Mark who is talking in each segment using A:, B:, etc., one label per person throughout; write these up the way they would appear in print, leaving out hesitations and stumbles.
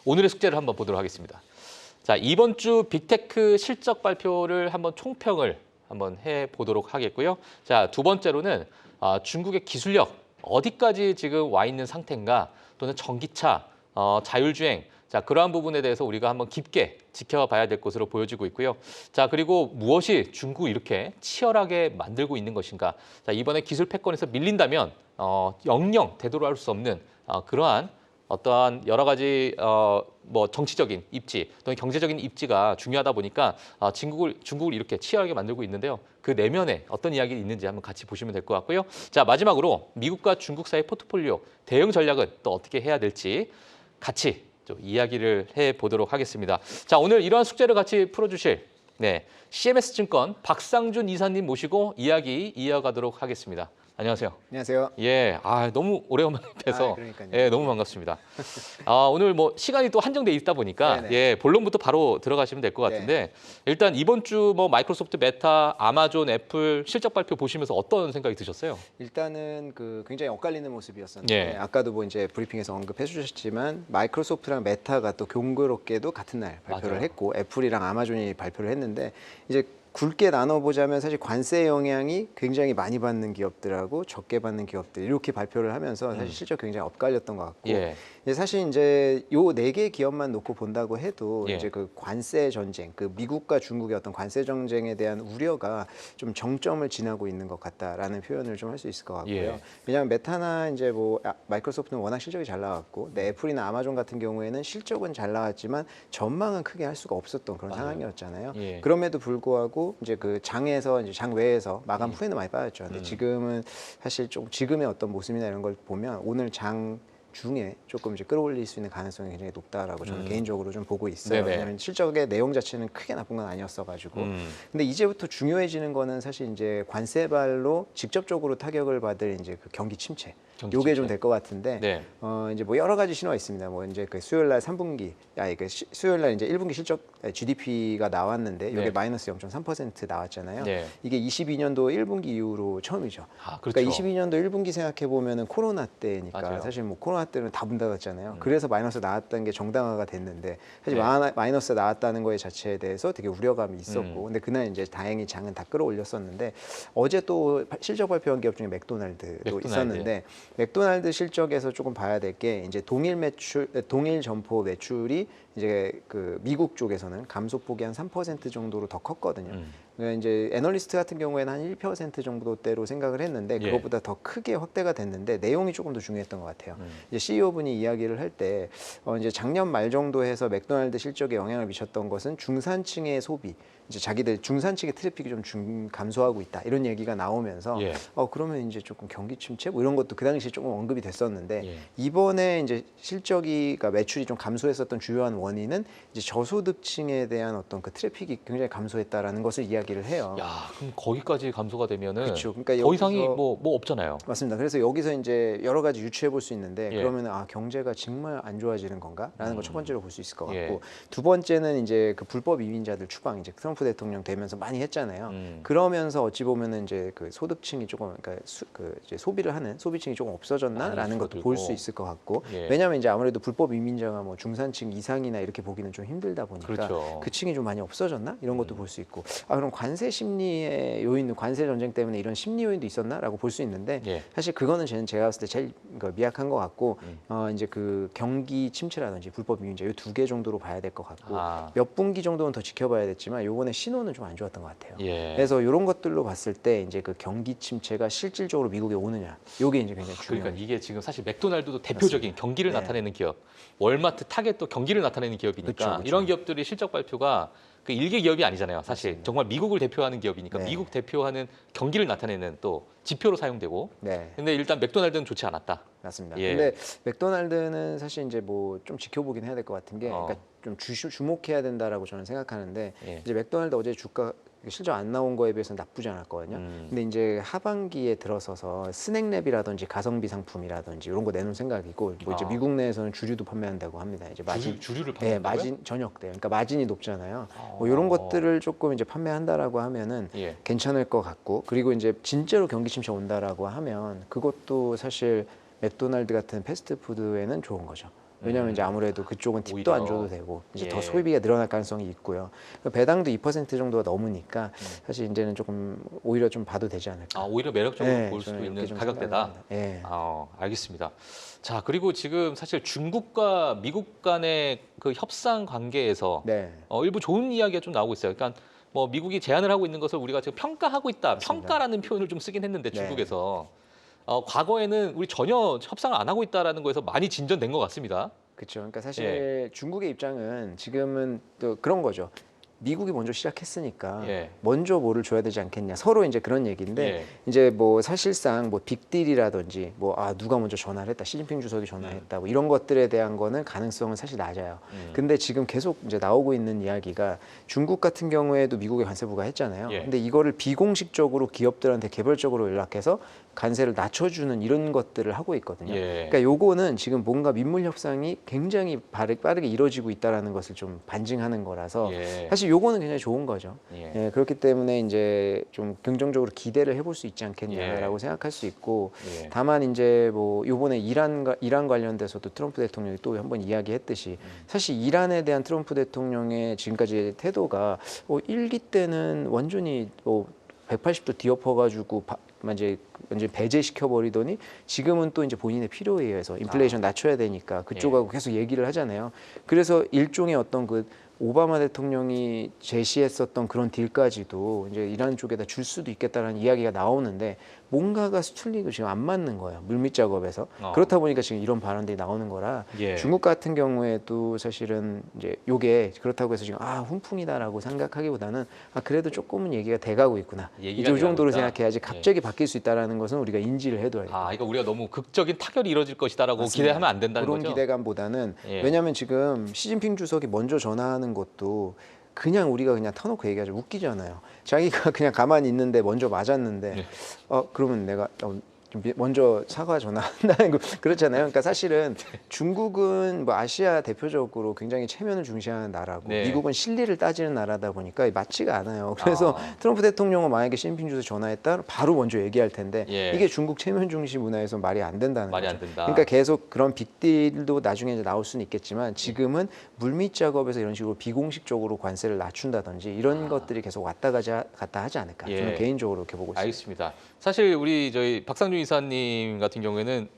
A: 오늘의 숙제를 한번 보도록 하겠습니다. 자, 이번 주 빅테크 실적 발표를 한번 총평을 한번 해보도록 하겠고요. 자, 두 번째로는 중국의 기술력 어디까지 지금 와 있는 상태인가, 또는 전기차, 자율주행, 자, 그러한 부분에 대해서 우리가 한번 깊게 지켜봐야 될 것으로 보여지고 있고요. 자, 그리고 무엇이 중국을 이렇게 치열하게 만들고 있는 것인가. 자, 이번에 기술 패권에서 밀린다면 영영 되돌아올 수 없는 그러한 어떠한 여러 가지 뭐 정치적인 입지 또는 경제적인 입지가 중요하다 보니까 중국을 이렇게 치열하게 만들고 있는데요. 그 내면에 어떤 이야기가 있는지 한번 같이 보시면 될 것 같고요. 자, 마지막으로 미국과 중국 사이 포트폴리오 대응 전략은 또 어떻게 해야 될지 같이 좀 이야기를 해보도록 하겠습니다. 자, 오늘 이러한 숙제를 같이 풀어주실 CMS증권 박상준 이사님 모시고 이야기 이어가도록 하겠습니다. 안녕하세요.
B: 안녕하세요.
A: 예, 너무 오래간만에 뵈서 예, 너무 반갑습니다. 오늘 뭐 시간이 또 한정돼 있다 보니까 예, 본론부터 바로 들어가시면 될 것 같은데 일단 이번 주 뭐 마이크로소프트, 메타, 아마존, 애플 실적 발표 보시면서 어떤 생각이 드셨어요?
B: 일단은 굉장히 엇갈리는 모습이었었는데 아까도 뭐 이제 브리핑에서 언급해 주셨지만 마이크로소프트랑 메타가 또 공교롭게도 같은 날 발표를
A: 맞아요.
B: 했고 애플이랑 아마존이 발표를 했는데 이제 굵게 나눠보자면 사실 관세 영향이 굉장히 많이 받는 기업들하고 적게 받는 기업들 이렇게 발표를 하면서 사실 실적 굉장히 엇갈렸던 것 같고 사실 이제 요 네 개 기업만 놓고 본다고 해도 이제 그 관세 전쟁, 그 미국과 중국의 어떤 관세 전쟁에 대한 우려가 좀 정점을 지나고 있는 것 같다라는 표현을 좀 할 수 있을 것 같고요. 왜냐하면 메타나 이제 뭐 마이크로소프트는 워낙 실적이 잘 나왔고, 근데 애플이나 아마존 같은 경우에는 실적은 잘 나왔지만 전망은 크게 할 수가 없었던 그런 상황이었잖아요. 그럼에도 불구하고 이제 그 장에서 이제 장 외에서 마감 후에는 많이 빠졌죠. 근데 지금은 사실 좀 지금의 어떤 모습이나 이런 걸 보면 오늘 장 중에 조금 이제 끌어올릴 수 있는 가능성이 굉장히 높다라고 저는 개인적으로 좀 보고 있어요. 왜냐하면 실적의 내용 자체는 크게 나쁜 건 아니었어가지고. 근데 이제부터 중요해지는 거는 사실 이제 관세발로 직접적으로 타격을 받을 이제 그 경기 침체. 요게 좀 될 것 같은데 이제 뭐 여러 가지 신호가 있습니다. 뭐 이제 그 수요일 날 3분기, 수요일 날 이제 1분기 실적 GDP가 나왔는데 이게 마이너스 0.3% 나왔잖아요. 이게 22년도 1분기 이후로 처음이죠. 그러니까 22년도 1분기 생각해 보면은 코로나 때니까 사실 뭐 코로나 때는 다 문 닫았잖아요. 그래서 마이너스 나왔다는 게 정당화가 됐는데 사실 마이너스 나왔다는 거에 자체에 대해서 되게 우려감이 있었고, 근데 그날 이제 다행히 장은 다 끌어올렸었는데 어제 또 실적 발표한 기업 중에 맥도날드도 있었는데. 맥도날드 실적에서 조금 봐야 될 게 이제 동일 점포 매출이 이제 그 미국 쪽에서는 감소폭이 한 3% 정도로 더 컸거든요. 그러니까 이제 애널리스트 같은 경우에는 한 1% 정도대로 생각을 했는데 그것보다 더 크게 확대가 됐는데 내용이 조금 더 중요했던 것 같아요. 이제 CEO분이 이야기를 할 때 이제 작년 말 정도 해서 맥도날드 실적에 영향을 미쳤던 것은 중산층의 소비, 이제 자기들 중산층의 트래픽이 좀 감소하고 있다 이런 얘기가 나오면서 그러면 이제 조금 경기 침체 뭐 이런 것도 그 당시에 조금 언급이 됐었는데 이번에 이제 그러니까 매출이 좀 감소했었던 주요한 원인은 이제 저소득층에 대한 어떤 그 트래픽이 굉장히 감소했다라는 것을 이야기를 해요.
A: 야, 그럼 거기까지 감소가 되면은
B: 그렇죠. 그러니까
A: 더 이상이 뭐 없잖아요.
B: 맞습니다. 그래서 여기서 이제 여러 가지 유추해 볼 수 있는데 그러면 경제가 정말 안 좋아지는 건가라는 걸 첫 번째로 볼 수 있을 것 같고 두 번째는 이제 그 불법 이민자들 추방 이제 트럼프 대통령 되면서 많이 했잖아요. 그러면서 어찌 보면은 이제 그 소득층이 조금 그러니까 이제 소비를 하는 소비층이 조금 없어졌나라는 것도 볼 수 있을 것 같고 왜냐하면 이제 아무래도 불법 이민자가 뭐 중산층 이상이나 이렇게 보기는 좀 힘들다 보니까 그 층이 좀 많이 없어졌나 이런 것도 볼 수 있고 그럼 관세 심리의 요인, 관세 전쟁 때문에 이런 심리 요인도 있었나라고 볼 수 있는데 사실 그거는 제가 봤을 때 제일 미약한 것 같고 이제 그 경기 침체라든지 불법 이민자 이 두 개 정도로 봐야 될 것 같고 몇 분기 정도는 더 지켜봐야겠지만 요번에 신호는 좀 안 좋았던 것 같아요. 그래서 이런 것들로 봤을 때 이제 그 경기 침체가 실질적으로 미국에 오느냐 요게 이제 굉장히 중요해요.
A: 그러니까 이게 지금 사실 맥도날드도 대표적인 경기를 나타내는 기업, 월마트, 타겟도 경기를 나타내는 기업이니까 그쵸. 이런 기업들이 실적 발표가 그 일개 기업이 아니잖아요. 사실 맞습니다. 정말 미국을 대표하는 기업이니까 미국 대표하는 경기를 나타내는 또 지표로 사용되고. 근데 일단 맥도날드는 좋지 않았다.
B: 맞습니다. 근데 맥도날드는 사실 이제 뭐 좀 지켜보긴 해야 될 것 같은 게 그러니까 좀 주목해야 된다라고 저는 생각하는데 이제 맥도날드 어제 주가 실적 안 나온 거에 비해서는 나쁘지 않았거든요. 근데 이제 하반기에 들어서서 스낵랩이라든지 가성비 상품이라든지 이런 거 내놓을 생각이고 뭐 이제 미국 내에서는 주류도 판매한다고 합니다. 이제
A: 주류를 판매한다고요?
B: 마진 저녁 때 그러니까 마진이 높잖아요. 뭐 이런 것들을 조금 이제 판매한다라고 하면은 괜찮을 것 같고 그리고 이제 진짜로 경기 침체 온다라고 하면 그것도 사실 맥도날드 같은 패스트푸드에는 좋은 거죠. 왜냐하면 이제 아무래도 그쪽은 팁도
A: 오히려.
B: 안 줘도 되고 이제
A: 예.
B: 더 소비가 늘어날 가능성이 있고요. 배당도 2% 정도가 넘으니까 사실 이제는 조금 오히려 좀 봐도 되지 않을까.
A: 오히려 매력적으로
B: 네,
A: 볼 수도
B: 저는 이렇게
A: 있는
B: 좀
A: 가격대다.
B: 생각을 합니다. 예.
A: 알겠습니다. 자, 그리고 지금 사실 중국과 미국 간의 그 협상 관계에서
B: 네.
A: 일부 좋은 이야기가 좀 나오고 있어요. 그러니까 뭐 미국이 제안을 하고 있는 것을 우리가 지금 평가하고 있다.
B: 맞습니다.
A: 평가라는 표현을 좀 쓰긴 했는데
B: 네.
A: 중국에서 과거에는 우리 전혀 협상을 안 하고 있다라는 거에서 많이 진전된 것 같습니다.
B: 그렇죠. 그러니까 사실 중국의 입장은 지금은 또 그런 거죠. 미국이 먼저 시작했으니까
A: 예.
B: 먼저 뭐를 줘야 되지 않겠냐. 서로 이제 그런 얘기인데
A: 예.
B: 이제 뭐 사실상 뭐 빅딜이라든지 뭐 누가 먼저 전화를 했다. 시진핑 주석이 전화했다. 뭐 이런 것들에 대한 거는 가능성은 사실 낮아요. 근데 지금 계속 이제 나오고 있는 이야기가 중국 같은 경우에도 미국의 관세부가 했잖아요.
A: 예.
B: 근데 이거를 비공식적으로 기업들한테 개별적으로 연락해서 관세를 낮춰주는 이런 것들을 하고 있거든요.
A: 예.
B: 그러니까 요거는 지금 뭔가 민물 협상이 굉장히 빠르게 이루어지고 있다라는 것을 좀 반증하는 거라서
A: 예.
B: 사실 요거는 굉장히 좋은 거죠.
A: 예.
B: 예, 그렇기 때문에 이제 좀 긍정적으로 기대를 해볼 수 있지 않겠냐라고
A: 예.
B: 생각할 수 있고
A: 예.
B: 다만 이제 뭐 요번에 이란 관련돼서도 트럼프 대통령이 또 한번 이야기했듯이 사실 이란에 대한 트럼프 대통령의 지금까지 태도가 1기 때는 완전히 180도 뒤엎어가지고 이제 배제시켜 버리더니 지금은 또 이제 본인의 필요에 의해서 인플레이션 낮춰야 되니까 그쪽하고 계속 얘기를 하잖아요. 그래서 일종의 어떤 그 오바마 대통령이 제시했었던 그런 딜까지도 이제 이란 쪽에다 줄 수도 있겠다라는 이야기가 나오는데 뭔가가 수틀리고 지금 안 맞는 거예요. 물밑 작업에서. 그렇다 보니까 지금 이런 발언들이 나오는 거라
A: 예.
B: 중국 같은 경우에도 사실은 이제 요게 그렇다고 해서 지금 훈풍이다라고 생각하기보다는 그래도 조금은 얘기가 돼가고 있구나.
A: 얘기가
B: 이제 이 정도로
A: 돼가고 있다.
B: 생각해야지 갑자기 바뀔 수 있다라는 것은 우리가 인지를 해둬야 돼요.
A: 그러니까 우리가 너무 극적인 타결이 이루어질 것이다라고
B: 맞습니다.
A: 기대하면 안 된다는
B: 그런
A: 거죠.
B: 기대감보다는
A: 예.
B: 왜냐하면 지금 시진핑 주석이 먼저 전화하는 것도 그냥 우리가 그냥 터놓고 얘기하죠. 웃기잖아요. 자기가 그냥 가만히 있는데 먼저 맞았는데
A: 예.
B: 그러면 내가 좀 먼저 사과 전화한다는 거 그렇잖아요. 그러니까 사실은 중국은 뭐 아시아 대표적으로 굉장히 체면을 중시하는 나라고
A: 네.
B: 미국은 실리를 따지는 나라다 보니까 맞지가 않아요. 그래서 트럼프 대통령은 만약에 시진핑 주석 전화했다 바로 먼저 얘기할 텐데
A: 예.
B: 이게 중국 체면 중시 문화에서 말이 안 된다는
A: 말이
B: 거죠.
A: 안 된다.
B: 그러니까 계속 그런 빅딜도 나중에 이제 나올 수는 있겠지만 지금은 물밑 작업에서 이런 식으로 비공식적으로 관세를 낮춘다든지 이런 것들이 계속 왔다 갔다 하지 않을까.
A: 예.
B: 저는 개인적으로 이렇게 보고 있습니다.
A: 알겠습니다. 사실 우리 저희 박상준 이사님 같은 경우에는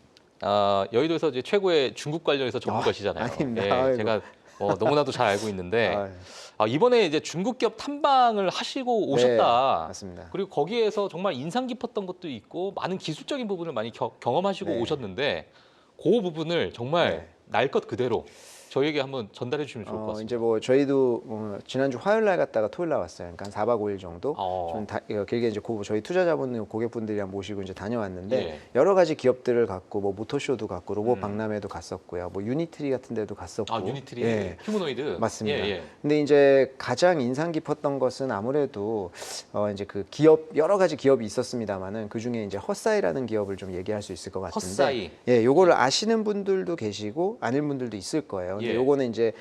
A: 여의도에서 이제 최고의 중국 관련해서 전문가시잖아요.
B: 아닙니다.
A: 예,
B: 아이고.
A: 제가 너무나도 잘 알고 있는데
B: 아유.
A: 이번에 이제 중국 기업 탐방을 하시고 오셨다.
B: 네, 맞습니다.
A: 그리고 거기에서 정말 인상 깊었던 것도 있고 많은 기술적인 부분을 많이 경험하시고
B: 네.
A: 오셨는데 그 부분을 정말
B: 네.
A: 날 것 그대로 저희에게 한번 전달해 주시면 좋을 것 같습니다.
B: 이제 뭐 저희도 지난주 화요일 날 갔다가 토요일 날 왔어요. 그러니까 한 4박 5일 정도. 좀 길게 이제 저희 투자자분 고객분들이랑 모시고 이제 다녀왔는데
A: 예.
B: 여러 가지 기업들을 갔고 뭐 모터쇼도 갔고 로봇 박람회도 갔었고요. 뭐 유니트리 같은 데도 갔었고.
A: 유니트리
B: 예.
A: 휴머노이드
B: 맞습니다.
A: 예, 예.
B: 근데 이제 가장 인상 깊었던 것은 아무래도 이제 그 기업 여러 가지 기업이 있었습니다만은 그 중에 이제 헛사이라는 기업을 좀 얘기할 수 있을 것 같은데.
A: 헛사이.
B: 예, 요거를 아시는 분들도 계시고 아닌 분들도 있을 거예요. 근데
A: 예.
B: 요거는 이제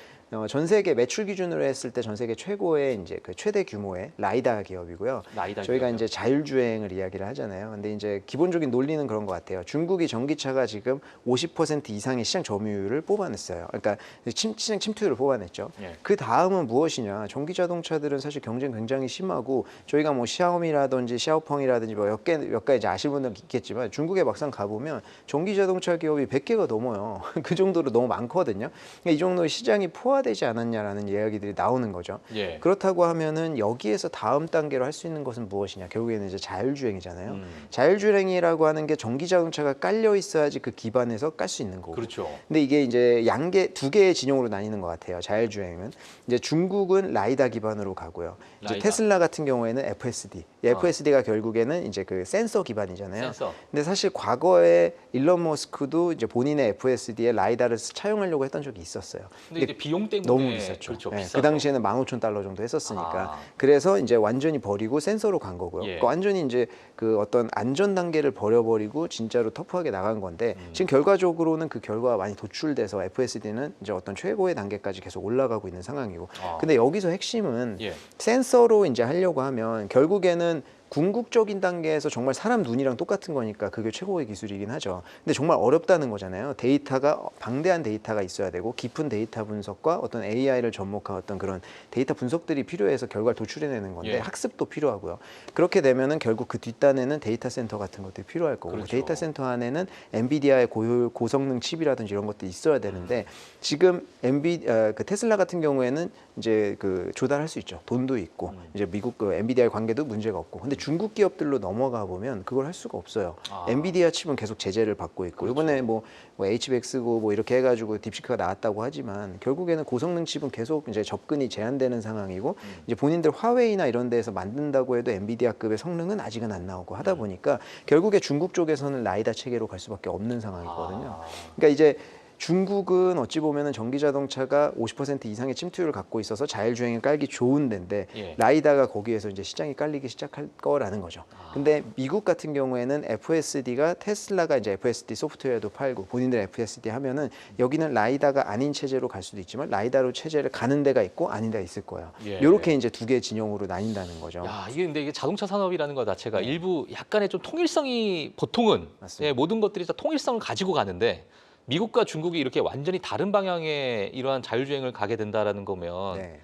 B: 전 세계 매출 기준으로 했을 때 전 세계 최고의 이제 그 최대 규모의 라이다 기업이고요.
A: 라이다
B: 저희가
A: 기업이요?
B: 이제 자율주행을 이야기를 하잖아요. 근데 이제 기본적인 논리는 그런 것 같아요. 중국이 전기차가 지금 50% 이상의 시장 점유율을 뽑아냈어요. 그러니까 시장 침투율을 뽑아냈죠.
A: 예.
B: 그 다음은 무엇이냐? 전기 자동차들은 사실 경쟁 굉장히 심하고 저희가 뭐 샤오미라든지 샤오펑이라든지 뭐 몇 개 이제 아시는 분들은 있겠지만 중국에 막상 가보면 전기 자동차 기업이 100개가 넘어요. 그 정도로 너무 많거든요. 그러니까 이 정도의 시장이 포화되지 않았냐라는 이야기들이 나오는 거죠.
A: 예.
B: 그렇다고 하면은 여기에서 다음 단계로 할 수 있는 것은 무엇이냐? 결국에는 이제 자율주행이잖아요.
A: 음.
B: 자율주행이라고 하는 게 전기 자동차가 깔려 있어야지 그 기반에서 깔 수 있는 거고.
A: 그렇죠.
B: 근데 이게 이제 두 개의 진영으로 나뉘는 것 같아요. 자율주행은 이제 중국은 라이다 기반으로 가고요. 이제
A: 라이다.
B: 테슬라 같은 경우에는 FSD. 이 FSD가 결국에는 이제 그 센서 기반이잖아요.
A: 센서.
B: 근데 사실 과거에 일론 머스크도 이제 본인의 FSD에 라이다를 차용하려고 했던 적이 있었어요.
A: 근데 이제 비용 때문에
B: 너무 비쌌죠.
A: 그렇죠.
B: 네,
A: 비싸서.
B: 그 당시에는 15,000달러 정도 했었으니까.
A: 아.
B: 그래서 이제 완전히 버리고 센서로 간 거고요.
A: 예.
B: 그러니까 완전히 이제 그 어떤 안전 단계를 버려버리고 진짜로 터프하게 나간 건데 지금 결과적으로는 그 결과가 많이 도출돼서 FSD는 이제 어떤 최고의 단계까지 계속 올라가고 있는 상황이고. 근데 여기서 핵심은
A: 예.
B: 센서로 이제 하려고 하면 결국에는 궁극적인 단계에서 정말 사람 눈이랑 똑같은 거니까 그게 최고의 기술이긴 하죠. 근데 정말 어렵다는 거잖아요. 데이터가 방대한 데이터가 있어야 되고 깊은 데이터 분석과 어떤 AI를 접목한 어떤 그런 데이터 분석들이 필요해서 결과를 도출해내는 건데
A: 예.
B: 학습도 필요하고요. 그렇게 되면은 결국 그 뒷단에는 데이터 센터 같은 것들이 필요할 거고
A: 그렇죠.
B: 데이터 센터 안에는 엔비디아의 고성능 칩이라든지 이런 것들이 있어야 되는데 지금 그 테슬라 같은 경우에는 이제 그 조달할 수 있죠. 돈도 있고 이제 미국 그 엔비디아의 관계도 문제가 없고 근데 중국 기업들로 넘어가 보면 그걸 할 수가 없어요. 엔비디아 칩은 계속 제재를 받고 있고
A: 그렇죠.
B: 이번에 뭐 HBX고 뭐 이렇게 해가지고 딥시크가 나왔다고 하지만 결국에는 고성능 칩은 계속 이제 접근이 제한되는 상황이고 이제 본인들 화웨이나 이런 데에서 만든다고 해도 엔비디아급의 성능은 아직은 안 나오고 하다 보니까 결국에 중국 쪽에서는 라이다 체계로 갈 수밖에 없는 상황이거든요. 그러니까 이제 중국은 어찌 보면은 전기 자동차가 50% 이상의 침투율을 갖고 있어서 자율주행을 깔기 좋은 데인데
A: 예.
B: 라이다가 거기에서 이제 시장이 깔리기 시작할 거라는 거죠. 근데 미국 같은 경우에는 FSD가 테슬라가 이제 FSD 소프트웨어도 팔고 본인들 FSD 하면은 여기는 라이다가 아닌 체제로 갈 수도 있지만 라이다로 체제를 가는 데가 있고 아닌 데가 있을 거예요.
A: 예.
B: 이렇게 이제 두 개의 진영으로 나뉜다는 거죠.
A: 야, 이게 근데 이게 자동차 산업이라는 것 자체가
B: 네.
A: 일부 약간의 좀 통일성이 보통은
B: 맞습니다.
A: 예, 모든 것들이 다 통일성을 가지고 가는데 미국과 중국이 이렇게 완전히 다른 방향의 이러한 자율주행을 가게 된다라는 거면
B: 네.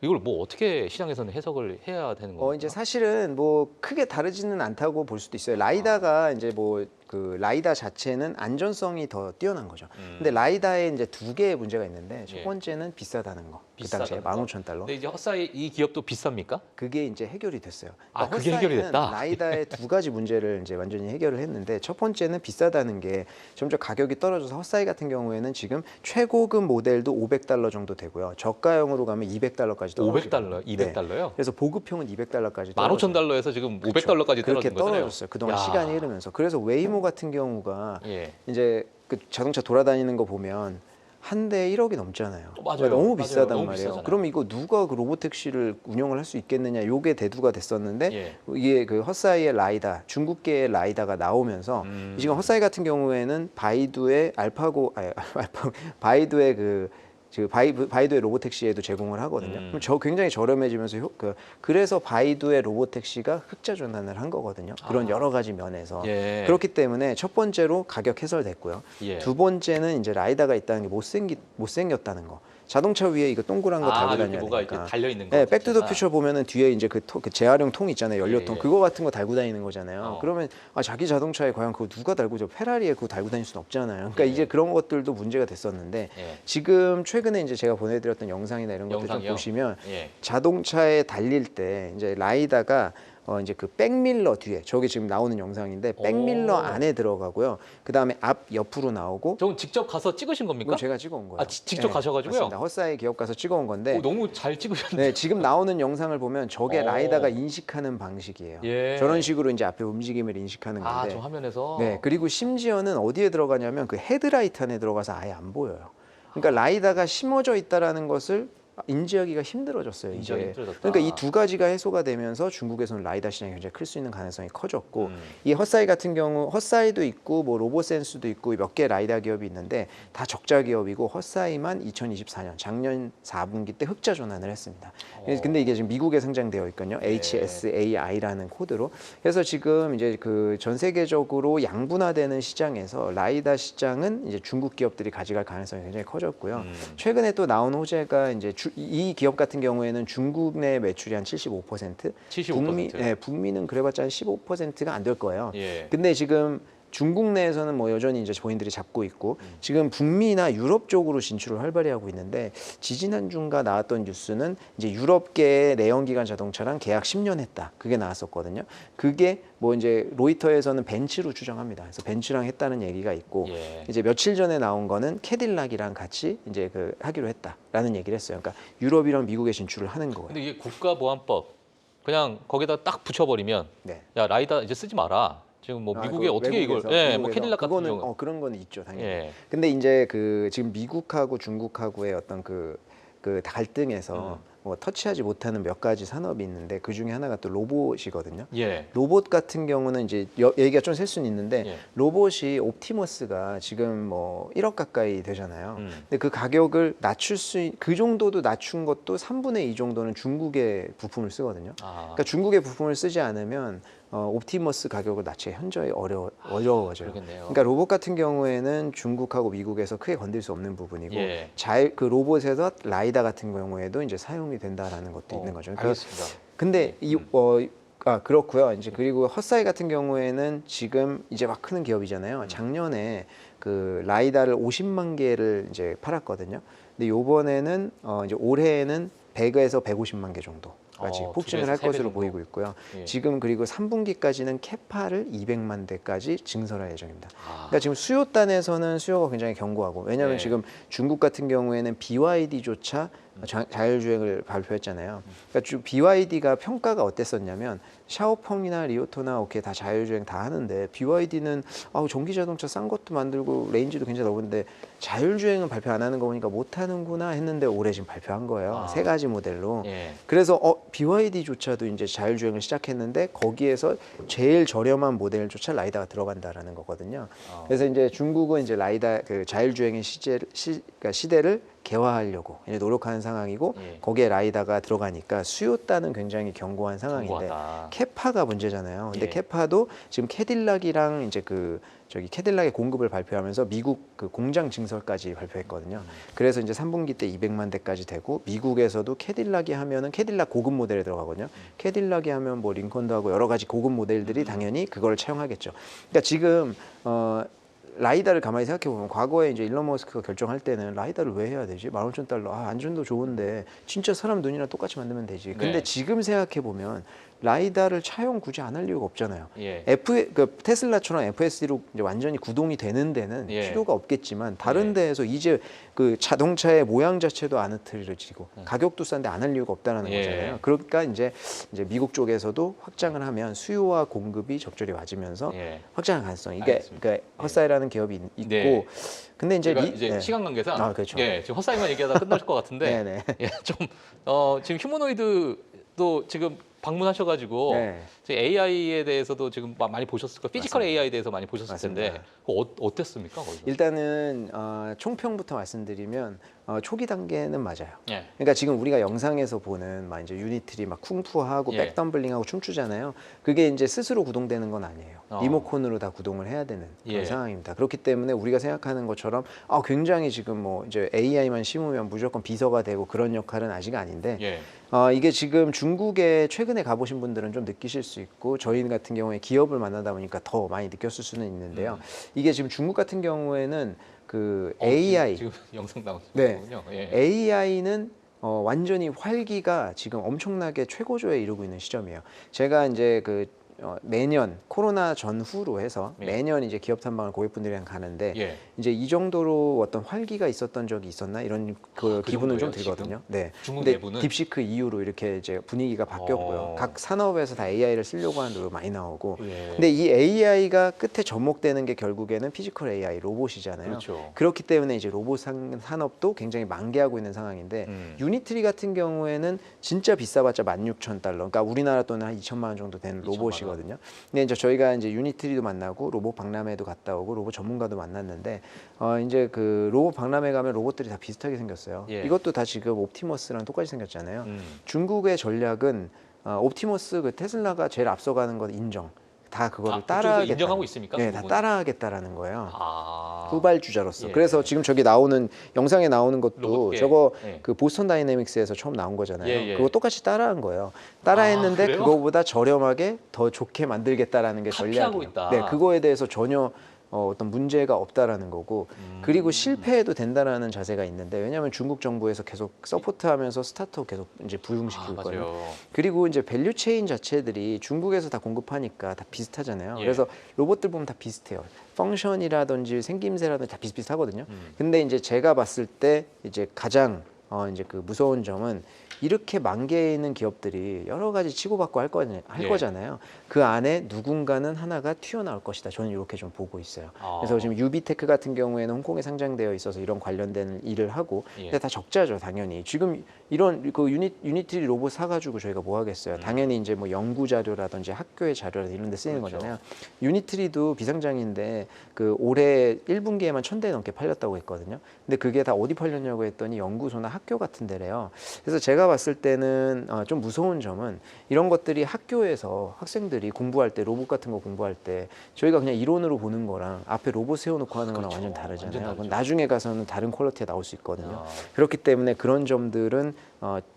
A: 이걸 뭐 어떻게 시장에서는 해석을 해야 되는 겁니까?
B: 이제 사실은 뭐 크게 다르지는 않다고 볼 수도 있어요. 라이다가 이제 뭐 그 라이다 자체는 안전성이 더 뛰어난 거죠. 근데 라이다에 이제 두 개의 문제가 있는데 첫
A: 예.
B: 번째는 비싸다는 거. 그 당시에
A: 비싸다는 거?
B: 15,000달러.
A: 근데 이제 헛사이 이 기업도 비쌉니까?
B: 그게 이제 해결이 됐어요.
A: 아, 그게 해결이
B: 헛사이는
A: 됐다?
B: 라이다의 두 가지 문제를 이제 완전히 해결을 했는데 첫 번째는 비싸다는 게 점점 가격이 떨어져서 헛사이 같은 경우에는 지금 최고급 모델도 $500 정도 되고요. 저가형으로 가면 $200까지 떨어져요.
A: 500달러, 200달러요?
B: 그래서 보급형은 $200까지
A: 15,000달러에서 지금 500달러까지
B: 그렇게
A: 떨어진 거잖아요.
B: 떨어졌어요. 그동안
A: 야.
B: 시간이 흐르면서. 그래서 웨이모 같은 경우가
A: 예.
B: 이제 그 자동차 돌아다니는 거 보면 한 대에 1억이 넘잖아요.
A: 맞아요.
B: 그러니까 너무
A: 맞아요.
B: 비싸단
A: 너무
B: 말이에요.
A: 비싸잖아요.
B: 그럼 이거 누가 그 로봇 택시를 운영을 할 수 있겠느냐? 요게 대두가 됐었는데
A: 예.
B: 이게 그 헛사이의 라이다, 중국계의 라이다가 나오면서 지금 헛사이 같은 경우에는 바이두의 바이두의 바이두의 로봇택시에도 제공을 하거든요. 그럼 굉장히 저렴해지면서 그래서 바이두의 로봇택시가 흑자 전환을 한 거거든요. 그런 여러 가지 면에서.
A: 예.
B: 그렇기 때문에 첫 번째로 가격 해소됐고요.
A: 예.
B: 두 번째는 이제 라이다가 있다는 게 못생겼다는 거. 자동차 위에 이거 동그란 거 달고
A: 이렇게
B: 다녀야
A: 뭐가
B: 되니까.
A: 이렇게 달려 있는 거.
B: 네, 백투더 퓨처 보면은 뒤에 이제 그 재활용 통 있잖아요, 연료통.
A: 예, 예.
B: 그거 같은 거 달고 다니는 거잖아요.
A: 어.
B: 그러면 자기 자동차에 과연 그거 누가 달고 페라리에 그거 달고 다닐 수는 없잖아요. 그러니까
A: 예.
B: 이제 그런 것들도 문제가 됐었는데
A: 예.
B: 지금 최근에 이제 제가 보내드렸던 영상이나 이런 것들 좀
A: 영상이요?
B: 보시면
A: 예.
B: 자동차에 달릴 때 이제 라이다가 이제 그 백밀러 뒤에 저게 지금 나오는 영상인데 백밀러
A: 오.
B: 안에 들어가고요. 그 다음에 앞 옆으로 나오고.
A: 저건 직접 가서 찍으신 겁니까?
B: 이건 제가 찍어온 거예요.
A: 직접 가셔가지고요?
B: 맞습니다. 헛사이 기업 가서 찍어온 건데.
A: 너무 잘 찍으셨네요.
B: 네, 지금 나오는 영상을 보면 저게
A: 오.
B: 라이다가 인식하는 방식이에요.
A: 예.
B: 저런 식으로 이제 앞에 움직임을 인식하는 건데.
A: 저 화면에서.
B: 네, 그리고 심지어는 어디에 들어가냐면 그 헤드라이트 안에 들어가서 아예 안 보여요. 그러니까 라이다가 심어져 있다라는 것을 인지하기가 힘들어졌어요.
A: 인지하기
B: 이제.
A: 힘들어졌다.
B: 그러니까 이 두 가지가 해소가 되면서 중국에서는 라이다 시장이 굉장히 클 수 있는 가능성이 커졌고 이 헛사이 같은 경우 헛사이도 있고 뭐 로보센스도 있고 몇 개 라이다 기업이 있는데 다 적자 기업이고 헛사이만 2024년 작년 4분기 때 흑자 전환을 했습니다. 근데 이게 지금 미국에 상장되어 있거든요. HSAI라는 코드로. 그래서 지금 이제 그 전 세계적으로 양분화되는 시장에서 라이다 시장은 이제 중국 기업들이 가져갈 가능성이 굉장히 커졌고요. 최근에 또 나온 호재가 이제 이 기업 같은 경우에는 중국 내 매출이 한 75%,
A: 75%.
B: 북미는 그래봤자 한 15%가 안 될 거예요.
A: 예.
B: 근데 지금 중국 내에서는 뭐 여전히 이제 본인들이 잡고 있고 지금 북미나 유럽 쪽으로 진출을 활발히 하고 있는데 지지난주인가 나왔던 뉴스는 이제 유럽계의 내연기관 자동차랑 계약 10년 했다. 그게 나왔었거든요. 그게 뭐 이제 로이터에서는 벤츠로 추정합니다. 그래서 벤츠랑 했다는 얘기가 있고
A: 예.
B: 이제 며칠 전에 나온 거는 캐딜락이랑 같이 이제 하기로 했다라는 얘기를 했어요. 그러니까 유럽이랑 미국에 진출을 하는 거예요.
A: 근데 이게 국가보안법 그냥 거기다 딱 붙여버리면
B: 네.
A: 야 라이다 이제 쓰지 마라. 지금 뭐 미국에 어떻게 이걸 뭐
B: 미국에서.
A: 캐딜락 같은
B: 그거는
A: 경우
B: 그런 거는 있죠 당연히.
A: 예.
B: 근데 이제 지금 미국하고 중국하고의 어떤 그 갈등에서 뭐 터치하지 못하는 몇 가지 산업이 있는데 그 중에 하나가 또 로봇이거든요.
A: 예.
B: 로봇 같은 경우는 이제 얘기가 좀 셀 수는 있는데
A: 예.
B: 로봇이 옵티머스가 지금 뭐 1억 가까이 되잖아요. 근데 그 가격을 그 정도도 낮춘 것도 3분의 2 정도는 중국의 부품을 쓰거든요. 그러니까 중국의 부품을 쓰지 않으면 옵티머스 가격을 낮추기 현저히 어려워져요.
A: 그러겠네요.
B: 그러니까 로봇 같은 경우에는 중국하고 미국에서 크게 건들 수 없는 부분이고
A: 예.
B: 그 로봇에서 라이다 같은 경우에도 이제 사용이 된다라는 것도 있는 거죠. 그러니까
A: 알겠습니다.
B: 근데 그렇고요. 이제 그리고 헛사이 같은 경우에는 지금 이제 막 크는 기업이잖아요. 작년에 그 라이다를 50만 개를 이제 팔았거든요. 근데 요번에는 이제 올해에는 100에서 150만 개 정도까지 폭증을 할 것으로 보이고 있고요.
A: 예.
B: 지금 그리고 3분기까지는 캐파를 200만 대까지 증설할 예정입니다. 그러니까 지금 수요단에서는 수요가 굉장히 견고하고 왜냐하면 지금 중국 같은 경우에는 BYD조차 자율주행을 발표했잖아요. 그러니까 BYD가 평가가 어땠었냐면 샤오펑이나 리오토나 오케이 다 자율주행 다 하는데 BYD는 전기자동차 싼 것도 만들고 레인지도 굉장히 넓은데 자율주행은 발표 안 하는 거 보니까 못하는구나 했는데 올해 지금 발표한 거예요. 3가지 모델로.
A: 예.
B: 그래서 BYD조차도 이제 자율주행을 시작했는데 거기에서 제일 저렴한 모델조차 라이다가 들어간다라는 거거든요. 그래서 이제 중국은 이제 라이다 그 자율주행의 그러니까 시대를 개화하려고 이제 노력하는 상황이고 거기에 라이다가 들어가니까 수요단은 굉장히 견고한 상황인데 캐파가 문제잖아요. 근데 캐파도 지금 캐딜락이랑 이제 캐딜락의 공급을 발표하면서 미국 그 공장 증설까지 발표했거든요. 그래서 이제 3분기 때 200만 대까지 되고 미국에서도 캐딜락이 하면은 캐딜락 고급 모델에 들어가거든요. 캐딜락이 하면 뭐 링컨도 하고 여러 가지 고급 모델들이 당연히 그걸 채용하겠죠. 그러니까 지금 라이다를 가만히 생각해 보면 과거에 이제 일론 머스크가 결정할 때는 라이다를 왜 해야 되지? $15,000 안전도 좋은데 진짜 사람 눈이랑 똑같이 만들면 되지. 근데 지금 생각해 보면 라이다를 차용 굳이 안 할 이유가 없잖아요. 그 테슬라처럼 FSD로 이제 완전히 구동이 되는 데는 필요가 없겠지만 다른 데에서 이제 그 자동차의 모양 자체도 안 흐트러지고 가격도 싼데 안 할 이유가 없다는 거잖아요. 그러니까 이제 미국 쪽에서도 확장을 하면 수요와 공급이 적절히 맞으면서 확장할 가능성이 이게 그러니까 헛사이라는 기업이 있고 근데 이제
A: 시간 관계상
B: 그렇죠.
A: 지금 헛사이만 얘기하다 끝날 것 같은데 지금 휴머노이드도 지금 방문하셔가지고 AI에 대해서도 지금 많이 보셨을 거예요. 피지컬 AI에 대해서 많이 보셨을 텐데 어땠습니까? 거기서?
B: 일단은 총평부터 말씀드리면 초기 단계는 맞아요. 그러니까 지금 우리가 영상에서 보는 막 이제 유니트리 막 쿵푸하고 백덤블링하고 춤추잖아요. 그게 이제 스스로 구동되는 건 아니에요. 리모컨으로 다 구동을 해야 되는 그런 상황입니다. 그렇기 때문에 우리가 생각하는 것처럼 굉장히 지금 뭐 이제 AI만 심으면 무조건 비서가 되고 그런 역할은 아직 아닌데 이게 지금 중국에 최근에 가보신 분들은 좀 느끼실 수 있고 저희 같은 경우에 기업을 만나다 보니까 더 많이 느꼈을 수는 있는데요. 이게 지금 중국 같은 경우에는 그 AI
A: 지금 영상 나오는군요.
B: AI는 완전히 활기가 지금 엄청나게 최고조에 이르고 있는 시점이에요. 제가 이제 매년 코로나 전후로 해서 매년 이제 기업 탐방을 고객분들이랑 가는데 이제 이 정도로 어떤 활기가 있었던 적이 있었나 이런 기분은 좀 들거든요.
A: 중국
B: 근데
A: 내부는
B: 딥시크 이후로 이렇게 이제 분위기가 바뀌었고요. 각 산업에서 다 AI를 쓰려고 하는 노력 많이 나오고. 근데 이 AI가 끝에 접목되는 게 결국에는 피지컬 AI 로봇이잖아요. 그렇기 때문에 이제 로봇 산업도 굉장히 만개하고 있는 상황인데 유니트리 같은 경우에는 진짜 비싸봤자 $16,000. 그러니까 우리나라 돈은 한 2천만 원 정도 되는 로봇이거든요. 근데 이제 저희가 이제 유니트리도 만나고 로봇 박람회도 갔다 오고 로봇 전문가도 만났는데 이제 그 로봇 박람회 가면 로봇들이 다 비슷하게 생겼어요. 이것도 다 지금 옵티머스랑 똑같이 생겼잖아요. 중국의 전략은 옵티머스 테슬라가 제일 앞서가는 건 인정. 다 그거를 따라하겠다.
A: 인정하고 있습니까?
B: 네, 다 따라하겠다라는 거예요. 후발주자로서. 그래서 지금 저기 나오는 영상에 나오는 것도 저거 그 보스턴 다이내믹스에서 처음 나온 거잖아요. 그거 똑같이 따라한 거예요. 따라했는데 그거보다 저렴하게 더 좋게 만들겠다라는 게 전략이에요. 네, 그거에 대해서 전혀 어떤 문제가 없다라는 거고 그리고 실패해도 된다라는 자세가 있는데 왜냐하면 중국 정부에서 계속 서포트하면서 스타트업 계속 이제 부흥시키고 있거든요. 그리고 이제 밸류 체인 자체들이 중국에서 다 공급하니까 다 비슷하잖아요. 그래서 로봇들 보면 다 비슷해요. 펑션이라든지 생김새라든지 다 비슷비슷하거든요. 근데 이제 제가 봤을 때 이제 가장 이제 그 무서운 점은 이렇게 만 개 있는 기업들이 여러 가지 치고받고 할
A: 예.
B: 거잖아요. 그 안에 누군가는 하나가 튀어나올 것이다. 저는 이렇게 좀 보고 있어요. 그래서 지금 유비테크 같은 경우에는 홍콩에 상장되어 있어서 이런 관련된 일을 하고,
A: 예.
B: 근데 다 적자죠, 당연히. 지금 이런 그 유니티 로봇 사가지고 저희가 뭐 하겠어요. 당연히 이제 뭐 연구 자료라든지 학교의 자료라든지 이런 데 쓰이는
A: 그렇죠.
B: 거잖아요. 유니트리도 비상장인데 그 올해 1분기에만 1,000대 넘게 팔렸다고 했거든요. 근데 그게 다 어디 팔렸냐고 했더니 연구소나 학교 같은 데래요. 그래서 제가 봤을 때는 좀 무서운 점은 이런 것들이 학교에서 학생들이 공부할 때 로봇 같은 거 공부할 때 저희가 그냥 이론으로 보는 거랑 앞에 로봇 세워놓고 하는 거랑
A: 그렇죠.
B: 완전 다르잖아요.
A: 완전 다르죠.
B: 그건 나중에 가서는 다른 퀄리티가 나올 수 있거든요.
A: 아.
B: 그렇기 때문에 그런 점들은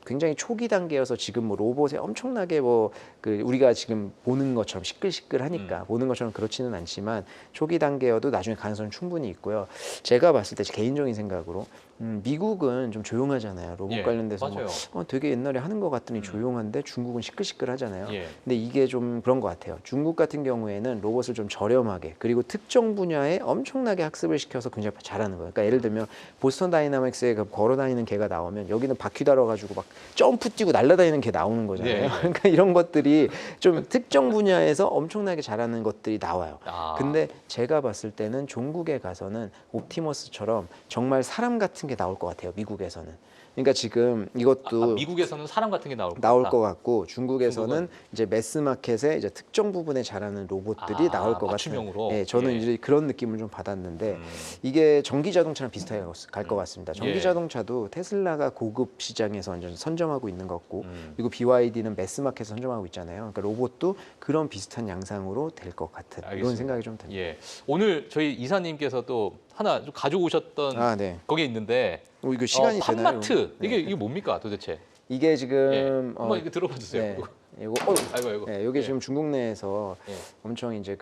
B: 굉장히 초기 단계여서 지금 뭐 로봇에 엄청나게 뭐 그 우리가 지금 보는 것처럼 시끌시끌하니까 보는 것처럼 그렇지는 않지만 초기 단계여도 나중에 가능성은 충분히 있고요. 제가 봤을 때 개인적인 생각으로 미국은 좀 조용하잖아요. 로봇
A: 예,
B: 관련돼서
A: 맞아요.
B: 되게 옛날에 하는 것 같더니 조용한데 중국은 시끌시끌하잖아요.
A: 예.
B: 근데 이게 좀 그런 것 같아요. 중국 같은 경우에는 로봇을 좀 저렴하게 그리고 특정 분야에 엄청나게 학습을 시켜서 굉장히 잘하는 거예요. 그러니까 예를 들면 보스턴 다이나믹스에 걸어다니는 개가 나오면 여기는 바퀴 달아가지고 막 점프 뛰고 날아다니는 개 나오는 거잖아요.
A: 네.
B: 그러니까 이런 것들이 좀 특정 분야에서 엄청나게 잘하는 것들이 나와요. 근데 제가 봤을 때는 종국에 가서는 옵티머스처럼 정말 사람 같은 게 나올 것 같아요. 미국에서는. 그러니까 지금 이것도
A: 미국에서는 사람 같은 게 나올
B: 것 같고 중국에서는 이제 매스마켓에 이제 특정 부분에 잘하는 로봇들이 나올 것 같아요.
A: 맞춤형으로.
B: 예, 저는
A: 예.
B: 이제 그런 느낌을 좀 받았는데 이게 전기 자동차랑 비슷하게 갈 것 같습니다. 전기
A: 예.
B: 자동차도 테슬라가 고급 시장에서 완전 선점하고 있는 것 같고 그리고 BYD는 매스마켓에 선점하고 있잖아요. 그러니까 로봇도 그런 비슷한 양상으로 될 것 같은
A: 알겠습니다.
B: 이런 생각이 좀 듭니다.
A: 예. 오늘 저희 이사님께서도 하나 좀 가져오셨던
B: 네.
A: 거기 있는데
B: 이거 시간이 되나요?
A: 팜마트
B: 네.
A: 이게 뭡니까 도대체?
B: 이게
A: 예.
B: 지금
A: 한번 이거 들어봐 주세요.
B: 네. 이거
A: 아이고.
B: 네, 이게
A: 예.
B: 지금 중국 내에서
A: 예.
B: 엄청 이제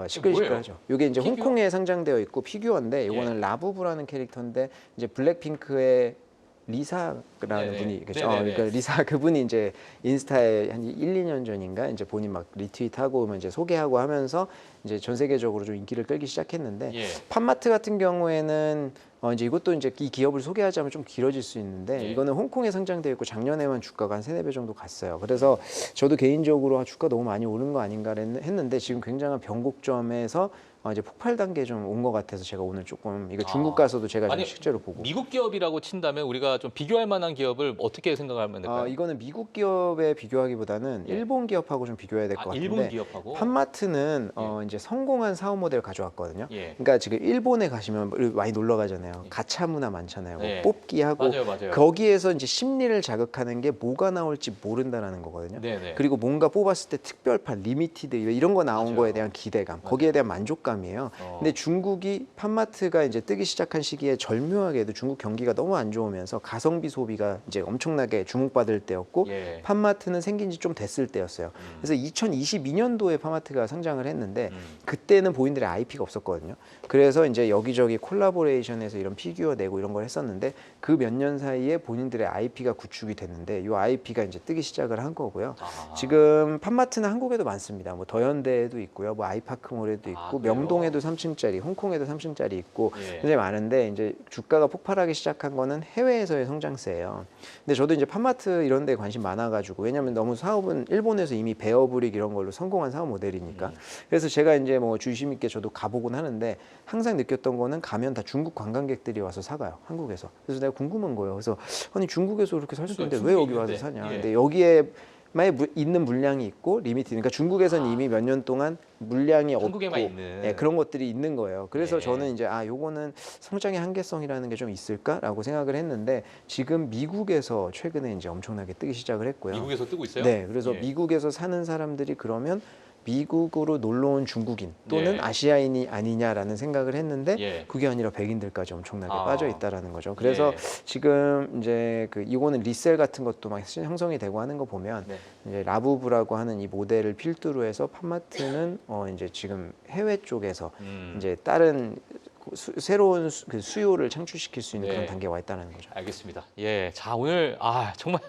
B: 시끌시끌하죠. 이게 이제
A: 피규어?
B: 홍콩에 상장되어 있고 피규어인데 이거는 라부부라는 캐릭터인데 이제 블랙핑크의 리사라는
A: 네네.
B: 분이 계죠.
A: 네네네.
B: 그러니까 리사 그분이 이제 인스타에 한 1, 2년 전인가 이제 본인 막 리트윗하고 이제 소개하고 하면서 이제 전 세계적으로 좀 인기를 끌기 시작했는데
A: 예.
B: 팜마트 같은 경우에는 이제 이것도 이제 이 기업을 소개하자면 좀 길어질 수 있는데
A: 예.
B: 이거는 홍콩에 상장되어 있고 작년에만 주가가 한 3-4배 정도 갔어요. 그래서 저도 개인적으로 주가 너무 많이 오른 거 아닌가 했는데 지금 굉장한 변곡점에서 이제 폭발 단계에 좀 온 것 같아서 제가 오늘 조금 이거 중국 가서도 제가 좀 실제로 보고
A: 미국 기업이라고 친다면 우리가 좀 비교할 만한 기업을 어떻게 생각하면 될까요?
B: 이거는 미국 기업에 비교하기보다는
A: 예.
B: 일본 기업하고 좀 비교해야 될 것 같은데
A: 일본 기업하고
B: 팜마트는 이제 성공한 사업 모델을 가져왔거든요.
A: 예.
B: 그러니까 지금 일본에 가시면 많이 놀러 가잖아요. 가차 문화 많잖아요.
A: 예.
B: 뽑기하고
A: 맞아요.
B: 거기에서 이제 심리를 자극하는 게 뭐가 나올지 모른다라는 거거든요.
A: 네네.
B: 그리고 뭔가 뽑았을 때 특별판, 리미티드 이런 거 나온
A: 맞아요.
B: 거에 대한 기대감, 거기에 대한 만족감이에요. 근데 중국이 팜마트가 이제 뜨기 시작한 시기에 절묘하게도 중국 경기가 너무 안 좋으면서 가성비 소비가 이제 엄청나게 주목받을 때였고
A: 예.
B: 팜마트는 생긴 지 좀 됐을 때였어요. 그래서 2022년도에 팜마트가 상장을 했는데 그때는 본인들의 IP가 없었거든요. 그래서 이제 여기저기 콜라보레이션해서 이런 피규어 내고 이런 걸 했었는데 그 몇 년 사이에 본인들의 IP가 구축이 됐는데 이 IP가 이제 뜨기 시작을 한 거고요. 지금 팜마트는 한국에도 많습니다. 뭐 더현대에도 있고요. 뭐 아이파크몰에도 있고
A: 그래요?
B: 명동에도 3층짜리, 홍콩에도 3층짜리 있고
A: 예.
B: 굉장히 많은데 이제 주가가 폭발하기 시작한 거는 해외에서의 성장세예요. 근데 저도 이제 팜마트 이런 데 관심 많아가지고 왜냐면 너무 사업은 일본에서 이미 베어브릭 이런 걸로 성공한 사업 모델이니까 그래서 제가 이제 뭐 주심 있게 저도 가보곤 하는데 항상 느꼈던 거는 가면 다 중국 관광객들이 와서 사가요. 한국에서. 그래서 내가 궁금한 거예요. 그래서 아니 중국에서 그렇게 살 수 있는데 왜 여기 와서 사냐. 근데 여기에 있는 물량이 있고 리미트. 그러니까 중국에서는 이미 몇 년 동안 물량이 없고
A: 한국에만 있는
B: 그런 것들이 있는 거예요. 그래서
A: 예.
B: 저는 이제 요거는 성장의 한계성이라는 게 좀 있을까라고 생각을 했는데 지금 미국에서 최근에 이제 엄청나게 뜨기 시작을 했고요.
A: 미국에서 뜨고 있어요?
B: 네, 그래서
A: 예.
B: 미국에서 사는 사람들이 그러면 미국으로 놀러 온 중국인 또는
A: 예.
B: 아시아인이 아니냐라는 생각을 했는데
A: 예.
B: 그게 아니라 백인들까지 엄청나게 빠져 있다라는 거죠. 그래서
A: 예.
B: 지금 이제 이거는 리셀 같은 것도 막 형성이 되고 하는 거 보면
A: 네.
B: 이제 라부부라고 하는 이 모델을 필두로 해서 팜마트는 이제 지금 해외 쪽에서 이제 다른 새로운 수요를 창출시킬 수 있는
A: 네.
B: 그런 단계에 와 있다는 거죠.
A: 알겠습니다. 예, 자 오늘 정말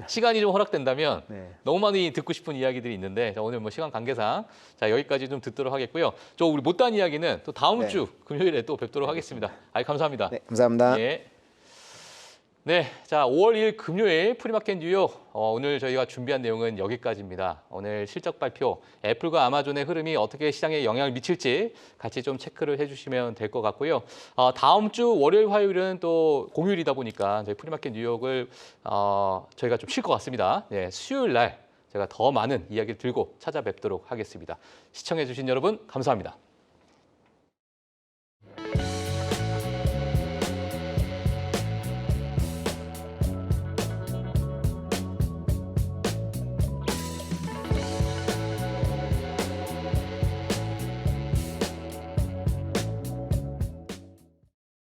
A: 시간이 좀 허락된다면
B: 네.
A: 너무 많이 듣고 싶은 이야기들이 있는데 자, 오늘 뭐 시간 관계상 자 여기까지 좀 듣도록 하겠고요. 저 우리 못다한 이야기는 또 다음
B: 네.
A: 주 금요일에 또 뵙도록 하겠습니다. 감사합니다.
B: 네, 감사합니다.
A: 예. 네, 자 5월 2일 금요일 프리마켓 뉴욕 오늘 저희가 준비한 내용은 여기까지입니다. 오늘 실적 발표, 애플과 아마존의 흐름이 어떻게 시장에 영향을 미칠지 같이 좀 체크를 해주시면 될 것 같고요. 다음 주 월요일, 화요일은 또 공휴일이다 보니까 저희 프리마켓 뉴욕을 저희가 좀 쉴 것 같습니다. 네, 수요일 날 제가 더 많은 이야기를 들고 찾아뵙도록 하겠습니다. 시청해주신 여러분 감사합니다.